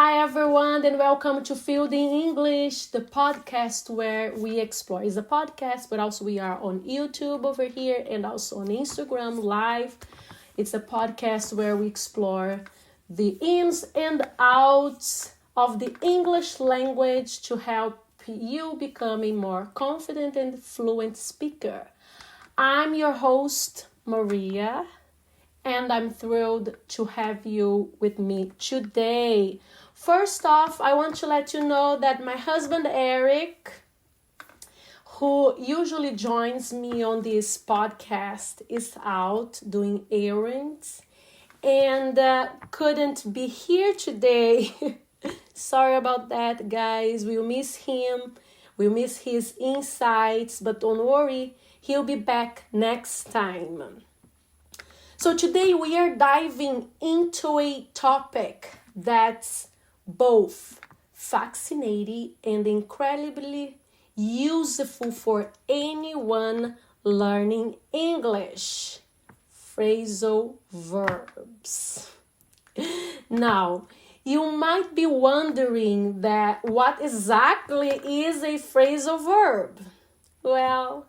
Hi everyone and welcome to Fielding English, the podcast where we explore. It's a podcast, but also we are on YouTube over here and also on Instagram live. It's a podcast where we explore the ins and outs of the English language to help you become a more confident and fluent speaker. I'm your host, Maria, and I'm thrilled to have you with me today. First off, I want to let you know that my husband Eric, who usually joins me on this podcast, is out doing errands and couldn't be here today. Sorry about that, guys. We'll miss him. We'll miss his insights, but don't worry, he'll be back next time. So today we are diving into a topic that's both fascinating and incredibly useful for anyone learning English. Phrasal verbs. Now, you might be wondering that what exactly is a phrasal verb? Well,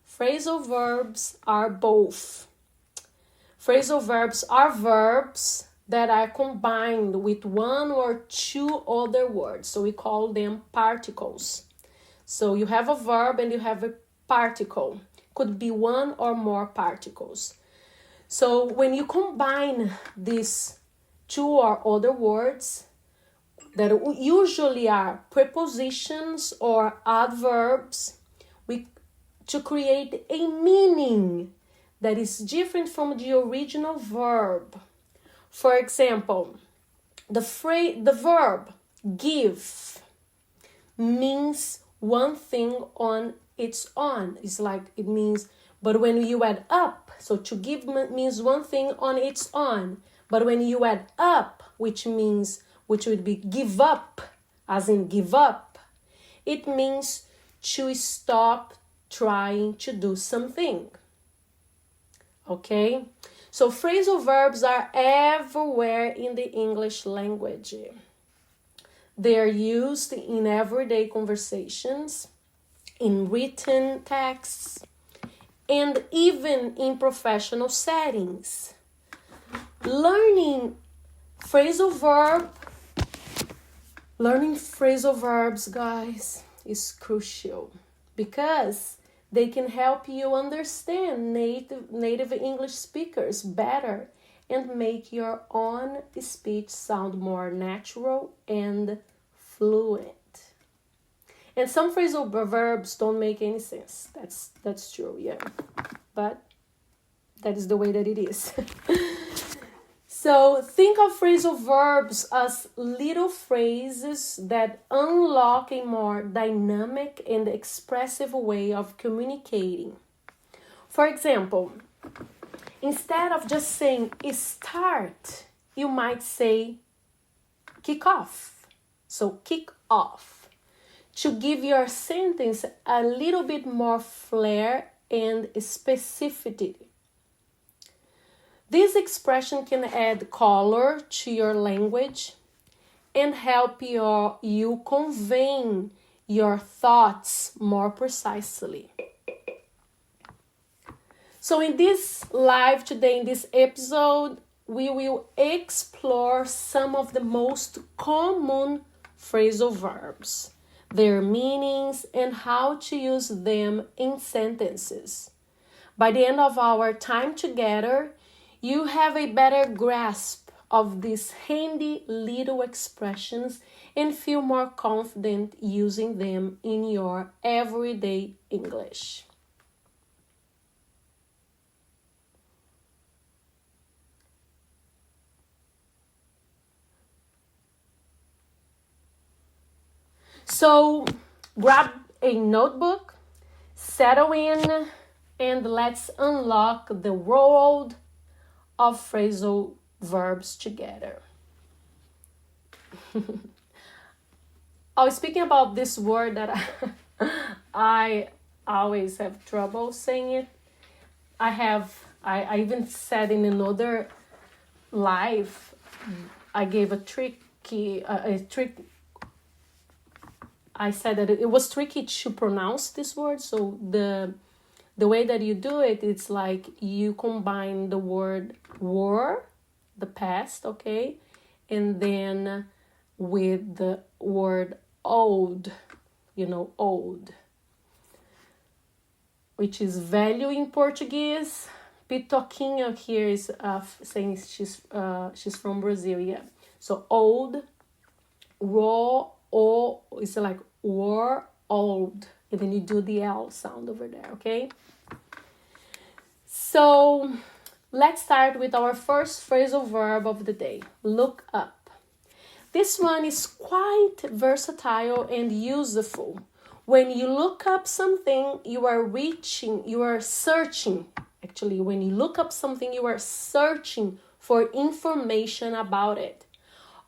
phrasal verbs are both. Phrasal verbs are verbs that are combined with one or two other words. So we call them particles. So you have a verb and you have a particle. Could be one or more particles. So when you combine these two or other words that usually are prepositions or adverbs, to create a meaning that is different from the original verb. For example, the verb give means one thing on its own. It's like it means, but when you add up, so to give means one thing on its own. But when you add up, which would be give up, as in give up, it means to stop trying to do something. Okay? So phrasal verbs are everywhere in the English language. They are used in everyday conversations, in written texts, and even in professional settings. Learning phrasal verbs, guys, is crucial because they can help you understand native English speakers better and make your own speech sound more natural and fluent. And some phrasal verbs don't make any sense. That's true, yeah. But that is the way that it is. So think of phrasal verbs as little phrases that unlock a more dynamic and expressive way of communicating. For example, instead of just saying start, you might say kick off. So kick off. To give your sentence a little bit more flair and specificity. This expression can add color to your language and help you convey your thoughts more precisely. So in this live today, in this episode, we will explore some of the most common phrasal verbs, their meanings, and how to use them in sentences. By the end of our time together, you have a better grasp of these handy little expressions and feel more confident using them in your everyday English. So grab a notebook, settle in, and let's unlock the world of phrasal verbs together. Speaking about this word that I always have trouble saying it. I even said in another live, I gave a trick tricky, I said that it was tricky to pronounce this word. So the way that you do it, it's like you combine the word were, the past, okay, and then with the word old, old, which is value in Portuguese. Pitoquinha here is saying she's from Brazil, yeah. So old, raw, o is like were, old, and then you do the L sound over there, okay? So let's start with our first phrasal verb of the day, look up. This one is quite versatile and useful. When you look up something, you are searching. Actually, when you look up something, you are searching for information about it.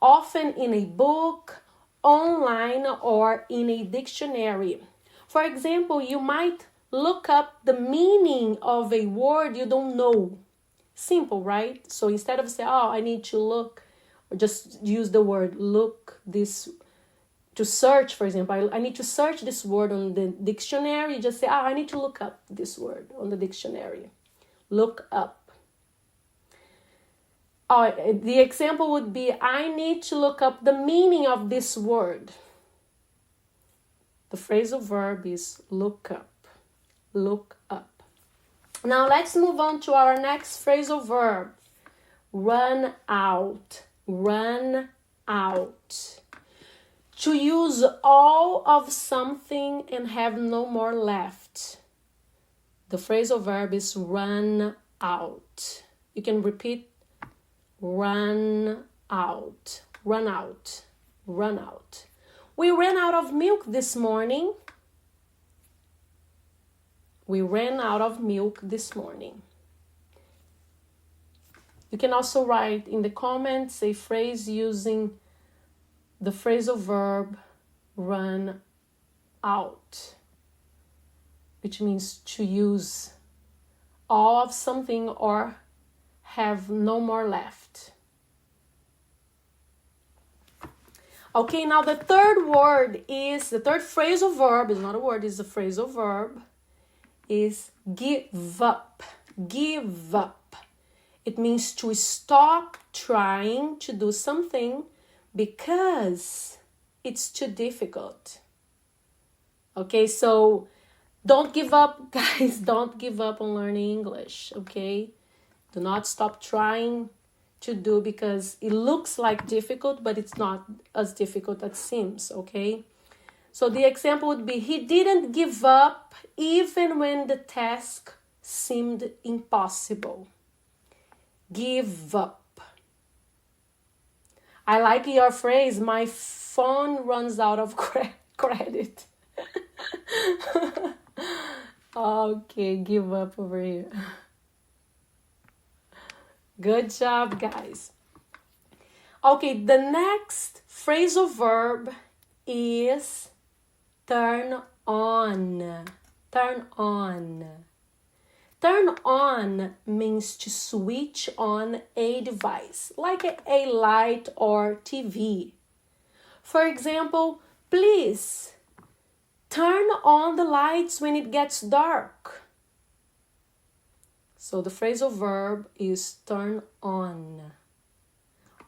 Often in a book, online, or in a dictionary. For example, you might look up the meaning of a word you don't know. Simple, right? So instead of saying, I need to look, or just use the word look, this to search, for example, I need to search this word on the dictionary. You just say, I need to look up this word on the dictionary. Look up. The example would be, I need to look up the meaning of this word. The phrasal verb is look up. Look up. Now let's move on to our next phrasal verb. Run out. Run out. To use all of something and have no more left. The phrasal verb is run out. You can repeat run out, run out, run out. We ran out of milk this morning. We ran out of milk this morning. You can also write in the comments a phrase using the phrasal verb run out, which means to use all of something or have no more left. Okay, now the third phrasal verb, is not a word, it's a phrasal verb, is give up. Give up. It means to stop trying to do something because it's too difficult. Okay, so don't give up, guys. Don't give up on learning English, okay? Do not stop trying to do because it looks like difficult, but it's not as difficult as it seems, okay? So the example would be, he didn't give up even when the task seemed impossible. Give up. I like your phrase, my phone runs out of credit. Okay, give up over here. Good job, guys. Okay, the next phrasal verb is turn on. Turn on. Turn on means to switch on a device, like a light or TV. For example, please turn on the lights when it gets dark. So the phrasal verb is turn on.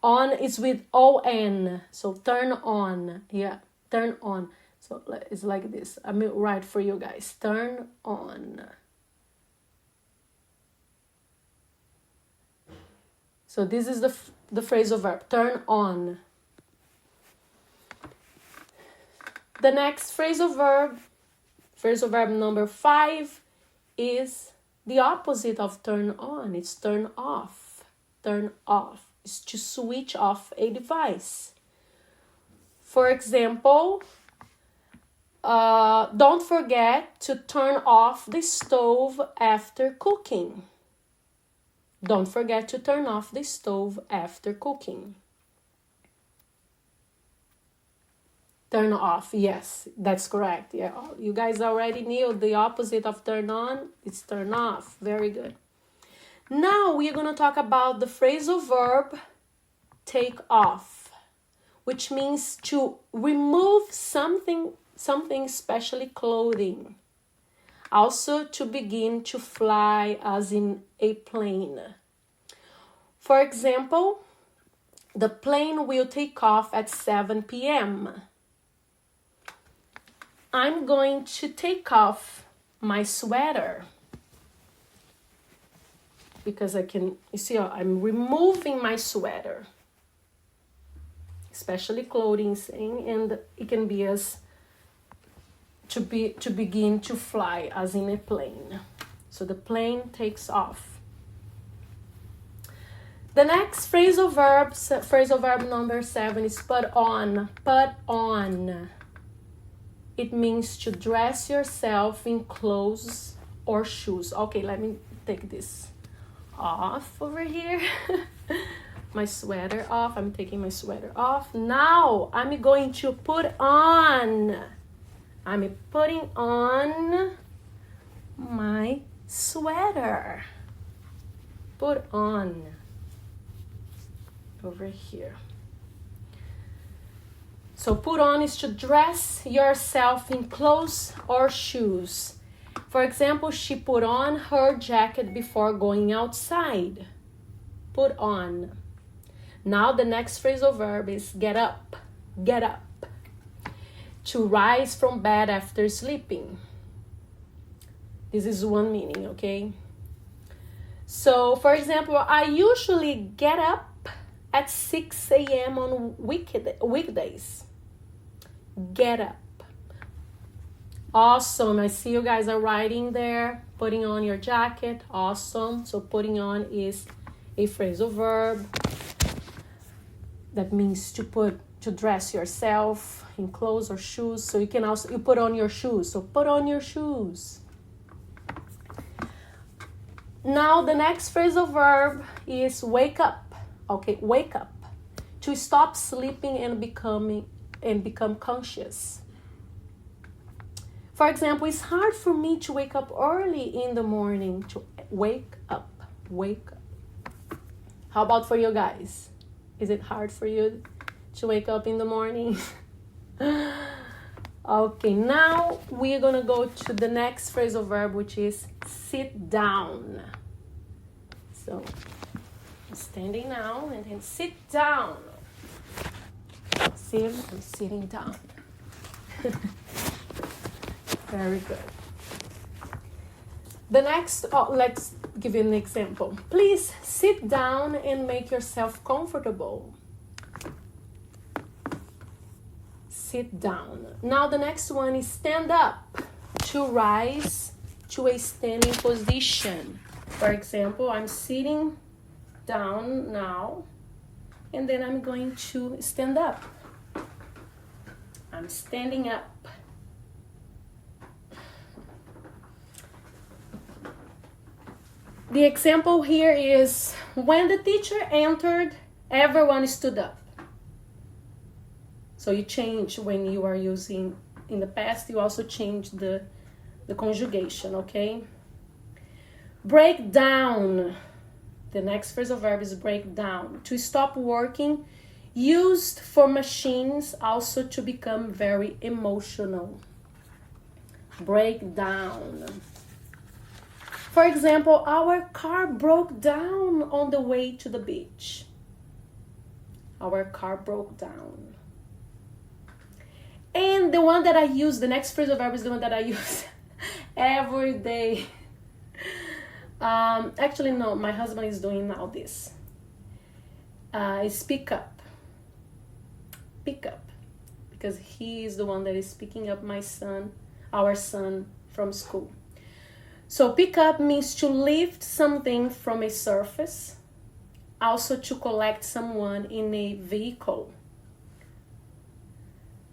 On is with O-N. So turn on. Yeah, turn on. So it's like this. I'm going to write for you guys. Turn on. So this is the phrasal verb. Turn on. The next phrasal verb number 5, is the opposite of turn on. It's turn off. Turn off is to switch off a device. For example, don't forget to turn off the stove after cooking. Don't forget to turn off the stove after cooking. Turn off, yes, that's correct. Yeah, you guys already knew the opposite of turn on. It's turn off. Very good. Now we're going to talk about the phrasal verb take off, which means to remove something, especially clothing. Also, to begin to fly, as in a plane. For example, the plane will take off at 7 p.m. I'm going to take off my sweater. Because you see, I'm removing my sweater. Especially clothing thing, and it can be as to begin to fly, as in a plane. So the plane takes off. The next phrasal verb number 7 is put on. Put on. It means to dress yourself in clothes or shoes. Okay, let me take this off over here. My sweater off. I'm taking my sweater off. Now I'm going to put on. I'm putting on my sweater. Put on. Over here. So put on is to dress yourself in clothes or shoes. For example, she put on her jacket before going outside. Put on. Now the next phrasal verb is get up. Get up. To rise from bed after sleeping. This is one meaning, okay? So, for example, I usually get up at 6 a.m. on weekdays. Get up. Awesome. I see you guys are writing there. Putting on your jacket. Awesome. So putting on is a phrasal verb. That means to dress yourself in clothes or shoes. So you can also, you put on your shoes. So put on your shoes. Now the next phrasal verb is wake up. Okay, wake up. To stop sleeping and become conscious. For example, it's hard for me to wake up early in the morning. To wake up. Wake up. How about for you guys? Is it hard for you to wake up in the morning? Okay, now we're gonna go to the next phrasal verb, which is sit down. So standing now and then sit down. See, I'm sitting down. Very good. The next, let's give you an example. Please sit down and make yourself comfortable. Sit down. Now the next one is stand up. To rise to a standing position. For example, I'm sitting down now, and then I'm going to stand up. I'm standing up. The example here is when the teacher entered, everyone stood up. So you change when you are using in the past, you also change the conjugation, okay? Break down. The next phrasal verb is break down. To stop working, used for machines, also to become very emotional. Break down. For example, our car broke down on the way to the beach. Our car broke down. And the one that I use, the next phrasal verb is the one that I use every day. Actually, no, my husband is doing now this. Is pick up. Pick up. Because he is the one that is picking up our son from school. So pick up means to lift something from a surface. Also to collect someone in a vehicle.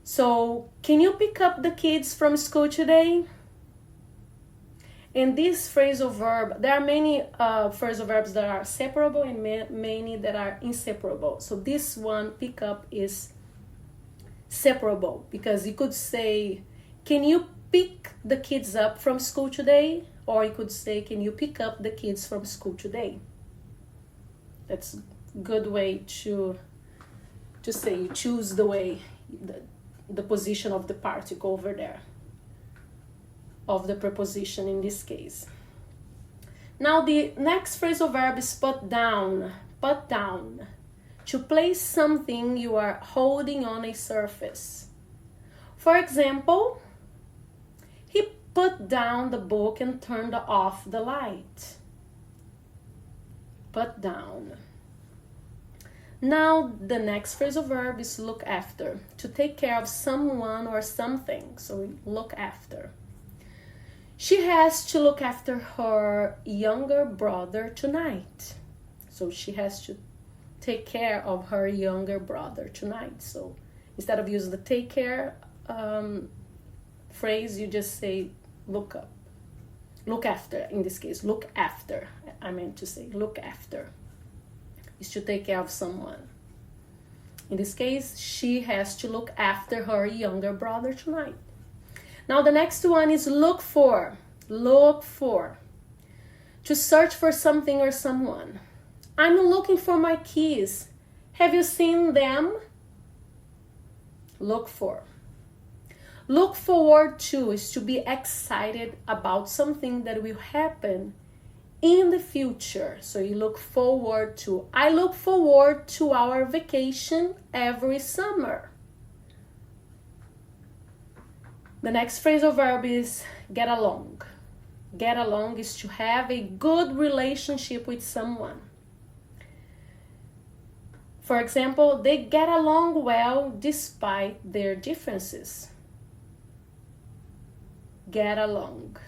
So, can you pick up the kids from school today? In this phrasal verb, there are many phrasal verbs that are separable and many that are inseparable. So this one, pick up, is separable because you could say, can you pick the kids up from school today? Or you could say, can you pick up the kids from school today? That's a good way to to say you choose the way, the position of the particle over there, of the preposition in this case. Now the next phrasal verb is put down. Put down. To place something you are holding on a surface. For example, he put down the book and turned off the light. Put down. Now the next phrasal verb is look after. To take care of someone or something. So look after. She has to look after her younger brother tonight. So she has to take care of her younger brother tonight. So instead of using the take care phrase, you just say look up. Look after, in this case, look after. I meant to say look after. Is to take care of someone. In this case, she has to look after her younger brother tonight. Now the next one is look for. Look for. To search for something or someone. I'm looking for my keys. Have you seen them? Look for. Look forward to is to be excited about something that will happen in the future. So you look forward to. I look forward to our vacation every summer. The next phrasal verb is get along. Get along is to have a good relationship with someone. For example, they get along well despite their differences. Get along.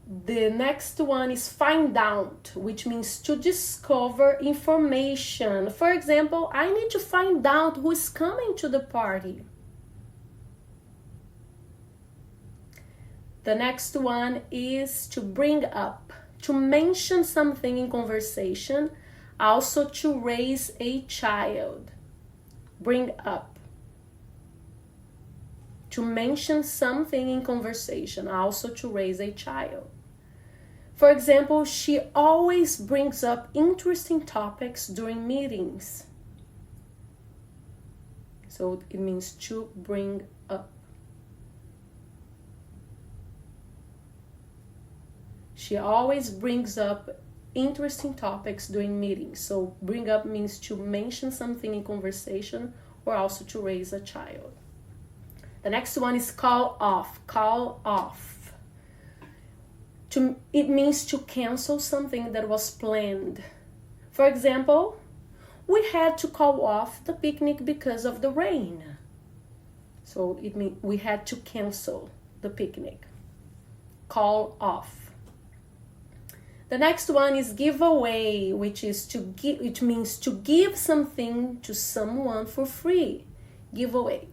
The next one is find out, which means to discover information. For example, I need to find out who is coming to the party. The next one is to bring up, to mention something in conversation, also to raise a child. Bring up. To mention something in conversation, also to raise a child. For example, she always brings up interesting topics during meetings. So it means to bring up. She always brings up interesting topics during meetings. So bring up means to mention something in conversation or also to raise a child. The next one is call off. Call off. It means to cancel something that was planned. For example, we had to call off the picnic because of the rain. So it means we had to cancel the picnic. Call off. The next one is give away, which means to give something to someone for free. Give away.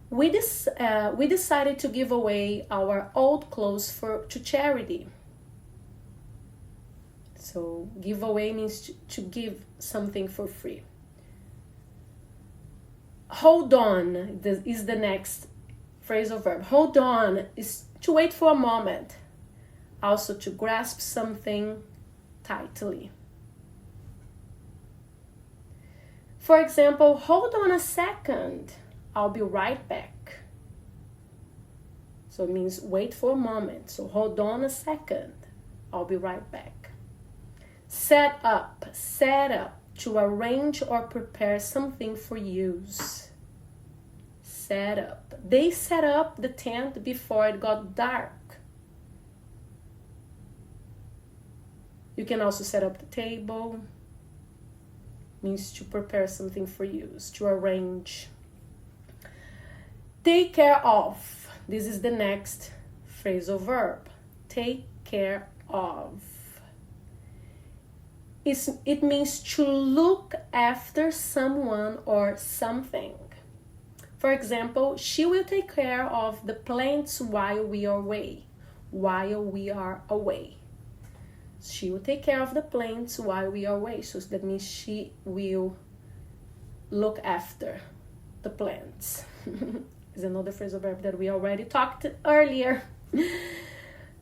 We decided to give away our old clothes to charity. So give away means to give something for free. Hold on is the next phrasal verb. Hold on is to wait for a moment. Also to grasp something tightly. For example, hold on a second. I'll be right back. So it means wait for a moment. So hold on a second. I'll be right back. Set up. Set up. To arrange or prepare something for use. Set up. They set up the tent before it got dark. You can also set up the table. Means to prepare something for use. To arrange. Take care of. This is the next phrasal verb. Take care of. It means to look after someone or something. For example, she will take care of the plants while we are away. While we are away. She will take care of the plants while we are away. So that means she will look after the plants. Is another phrasal verb that we already talked earlier.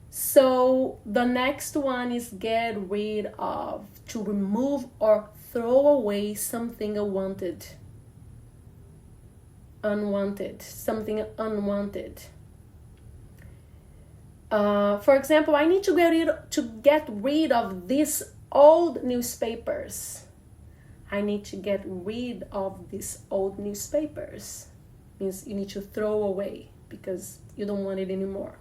So the next one is get rid of. To remove or throw away something unwanted. Something unwanted. For example, I need to get rid of these old newspapers. I need to get rid of these old newspapers. Means you need to throw away because you don't want it anymore.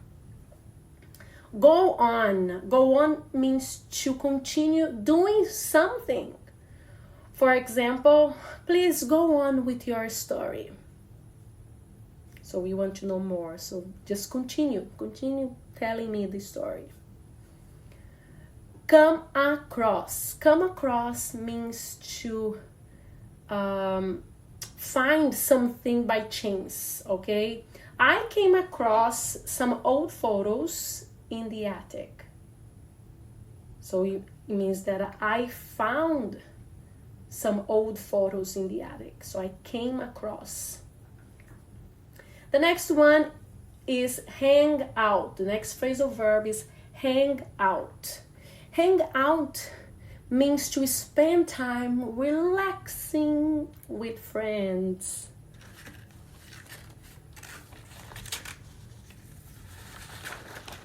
Go on. Go on means to continue doing something. For example, please go on with your story. So we want to know more. So just continue telling me the story. Come across. Come across means to find something by chance, okay? I came across some old photos in the attic. So it means that I found some old photos in the attic. So I came across. The next one is hang out. The next phrasal verb is hang out. Hang out means to spend time relaxing with friends.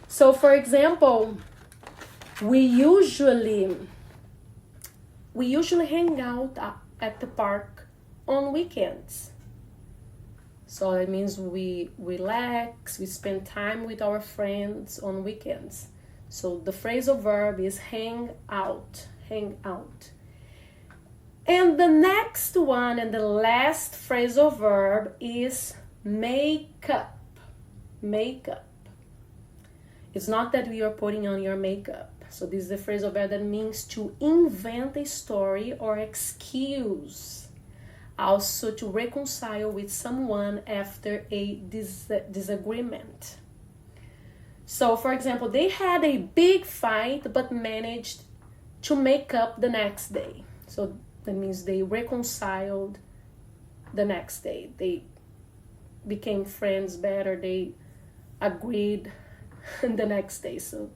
So for example, we usually hang out at the park on weekends. So that means we relax, we spend time with our friends on weekends. So the phrasal verb is hang out, hang out. And the next one and the last phrasal verb is make up, make up. It's not that we are putting on your makeup. So this is the phrasal verb that means to invent a story or excuse. Also to reconcile with someone after a disagreement. So for example, they had a big fight but managed to make up the next day. So that means they reconciled the next day. They became friends better. They agreed the next day. So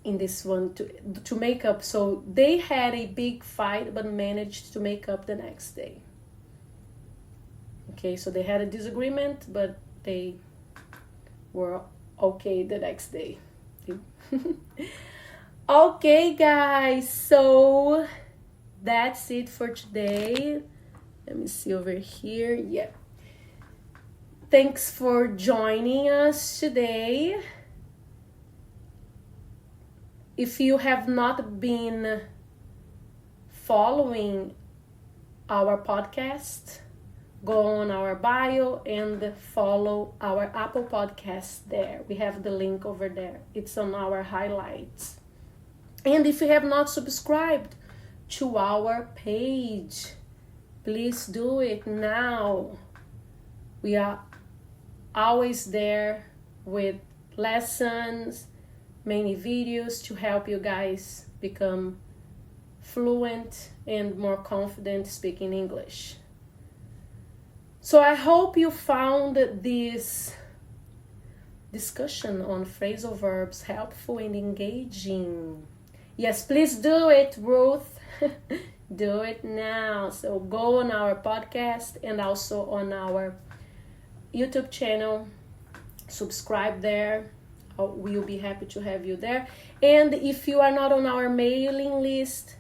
in this one, to make up, so they had a big fight but managed to make up the next day. Okay, so they had a disagreement but they were okay the next day. Okay guys, so that's it for today. Let me see over here. Yeah, thanks for joining us today. If you have not been following our podcast, go on our bio and follow our Apple Podcast there. We have the link over there. It's on our highlights. And if you have not subscribed to our page, please do it now. We are always there with lessons, many videos to help you guys become fluent and more confident speaking English. So I hope you found this discussion on phrasal verbs helpful and engaging. Yes, please do it, Ruth. Do it now. So go on our podcast and also on our YouTube channel. Subscribe there. We'll be happy to have you there. And if you are not on our mailing list,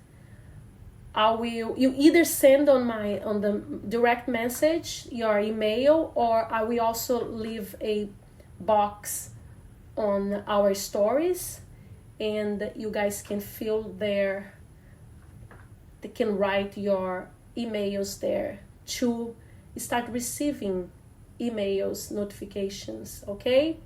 you either send on the direct message your email, or I will also leave a box on our stories, and you guys can fill there. They can write your emails there to start receiving emails, notifications, okay?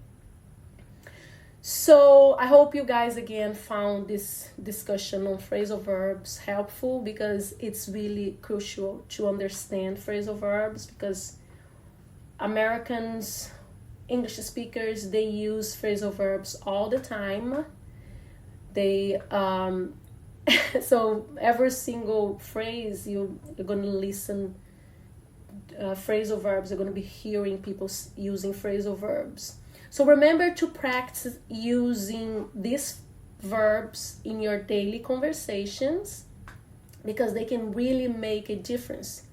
So I hope you guys again found this discussion on phrasal verbs helpful, because it's really crucial to understand phrasal verbs, because Americans, English speakers, they use phrasal verbs all the time. They so every single phrase you're going to listen phrasal verbs, you're going to be hearing people using phrasal verbs. So remember to practice using these verbs in your daily conversations because they can really make a difference.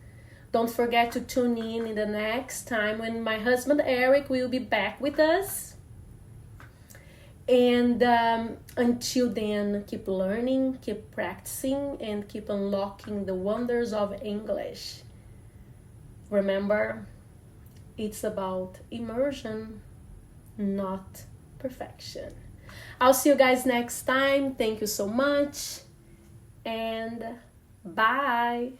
Don't forget to tune in the next time when my husband Eric will be back with us. And until then, keep learning, keep practicing, and keep unlocking the wonders of English. Remember, it's about immersion, not perfection. I'll see you guys next time. Thank you so much, and bye.